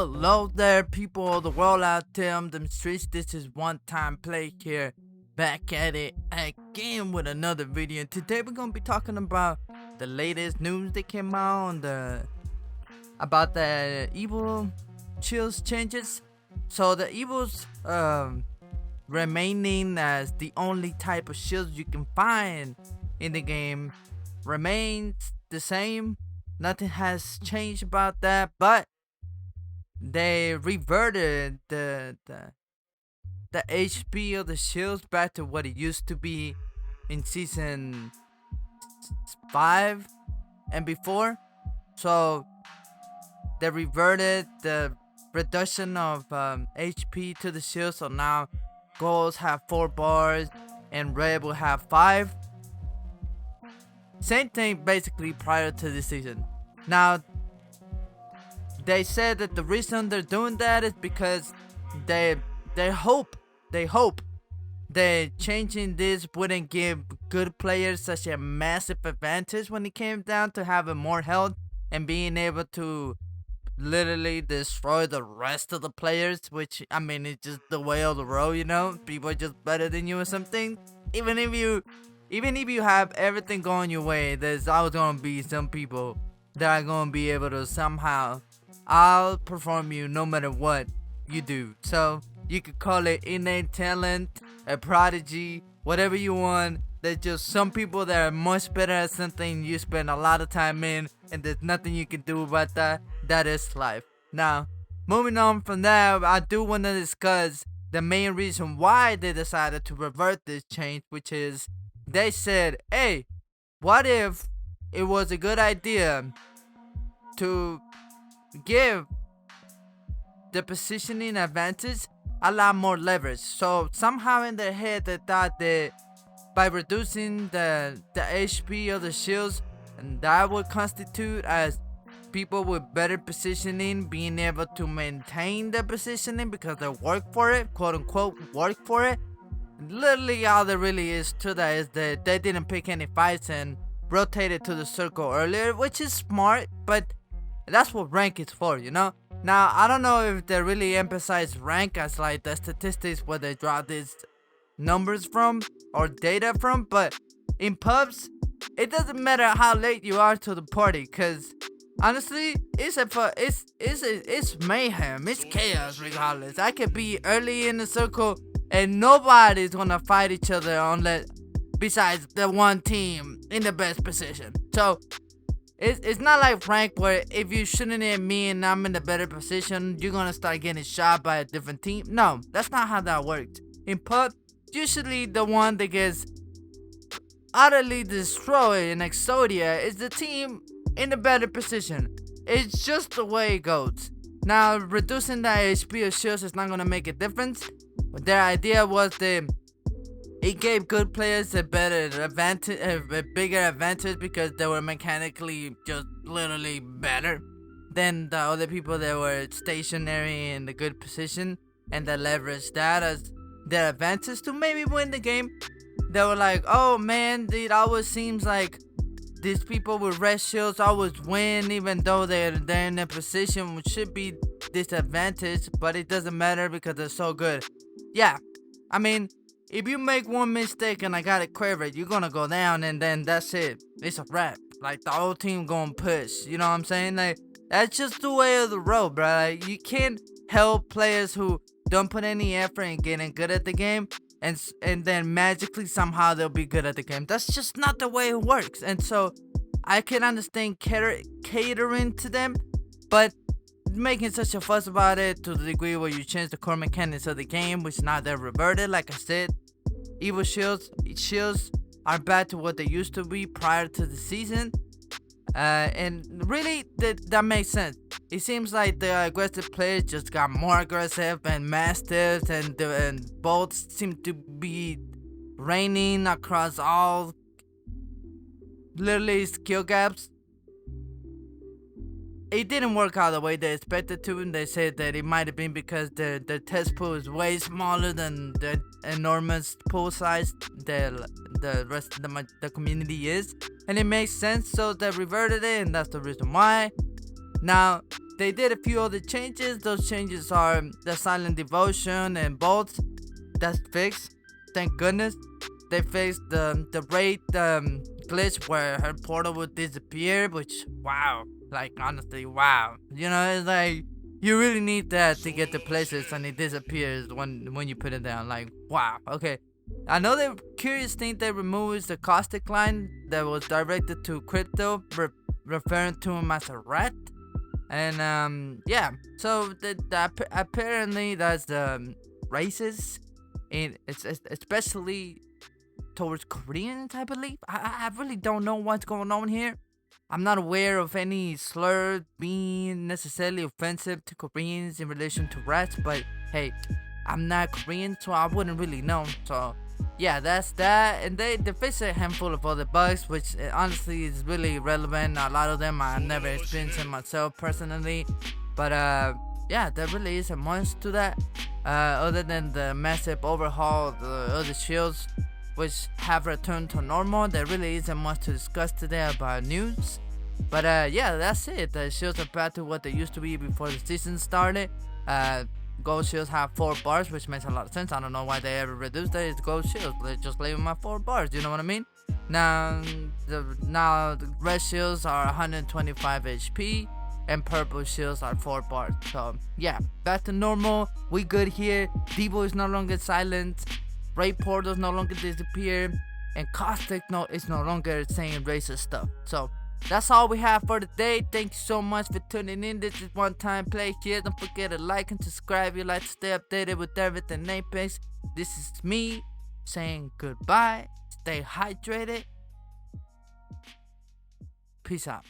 Hello there, people of the world out there on them streets. This is One Time Play here, back at it again with another video. And today we're gonna be talking about the latest news that came out on about the evil chills changes. So the evils remaining as the only type of shields you can find in the game remains the same. Nothing has changed about that, but they reverted the HP of the shields back to what it used to be in season 5 and before. So they reverted the reduction of HP to the shield. So now golds have 4 bars and red will have 5. Same thing basically prior to the season. Now they said that the reason they're doing that is because they hope that changing this wouldn't give good players such a massive advantage when it came down to having more health and being able to literally destroy the rest of the players, which I mean it's just the way of the road, you know. People are just better than you or something. Even if you have everything going your way, there's always gonna be some people that are gonna be able to somehow outperform you no matter what you do. So you could call it innate talent, a prodigy, whatever you want. There's just some people that are much better at something you spend a lot of time in, and there's nothing you can do about that. That is life. Now, moving on from that, I do want to discuss the main reason why they decided to revert this change, which is they said, hey, what if it was a good idea to give the positioning advantage a lot more leverage? So somehow in their head they thought that by reducing the HP of the shields, and that would constitute as people with better positioning being able to maintain their positioning because they work for it, quote unquote work for it. Literally all there really is to that is that they didn't pick any fights and rotated to the circle earlier, which is smart, but that's what rank is for, you know. Now I don't know if they really emphasize rank as like the statistics where they draw these numbers from or data from, but in pubs it doesn't matter how late you are to the party, cause honestly it's mayhem, it's chaos regardless. I could be early in the circle and nobody's gonna fight each other unless besides the one team in the best position. So it's not like rank where if you shooting at me and I'm in the better position, you're gonna start getting shot by a different team. No, that's not how that works. In pub, usually the one that gets utterly destroyed in Exodia is the team in the better position. It's just the way it goes. Now, reducing the HP of shields is not gonna make a difference. But their idea was that it gave good players a better advantage, a bigger advantage, because they were mechanically just literally better than the other people that were stationary in the good position, and they leveraged that as their advantage to maybe win the game. They were like, oh man, it always seems like these people with red shields always win, even though they're in a position which should be disadvantaged, but it doesn't matter because they're so good. Yeah, I mean, if you make one mistake and I got it quivered, you're gonna go down and then that's it. It's a wrap. Like the whole team gonna push. You know what I'm saying? Like that's just the way of the road, bro. Like, you can't help players who don't put any effort in getting good at the game and then magically somehow they'll be good at the game. That's just not the way it works. And so I can understand catering to them, but making such a fuss about it to the degree where you change the core mechanics of the game, which now they're reverted. Like I said, evil shields are back to what they used to be prior to the season, and really that makes sense. It seems like the aggressive players just got more aggressive, and mastiffs and bolts seem to be reigning across all literally skill gaps. It didn't work out the way they expected to, and they said that it might have been because the test pool is way smaller than the enormous pool size the rest of the community is, and it makes sense. So they reverted it, and that's the reason why. Now they did a few other changes. Those changes are the silent devotion and bolts. That's fixed. Thank goodness. They fixed the raid glitch where her portal would disappear, which wow. Like honestly, wow. You know, it's like you really need that to get to places and it disappears when you put it down. Like wow. Okay. I know the curious thing they removed is the caustic line that was directed to Crypto, referring to him as a rat. And yeah, so apparently that's racist, and it's especially towards Koreans, I believe. I really don't know what's going on here. I'm not aware of any slur being necessarily offensive to Koreans in relation to rats, but hey, I'm not Korean, so I wouldn't really know. So yeah, that's that. And they fix a handful of other bugs, which honestly is really relevant. A lot of them I've never experienced it myself personally, but yeah, there really is a much to that. Other than the massive overhaul of the other shields, which have returned to normal, there really isn't much to discuss today about news. But yeah, that's it. The shields are back to what they used to be before the season started. Gold shields have 4 bars, which makes a lot of sense. I don't know why they ever reduced it. It's gold shields. They just leave them at 4 bars. You know what I mean? Now the red shields are 125 HP, and purple shields are 4 bars. So yeah, back to normal. We good here. Devo is no longer silent. Raid portals no longer disappear, and Caustic is no longer saying racist stuff. So that's all we have for today. Thank you so much for tuning in. This is One Time Play here. Don't forget to like and subscribe if you like to stay updated with everything Apex. This is me saying goodbye. Stay hydrated. Peace out.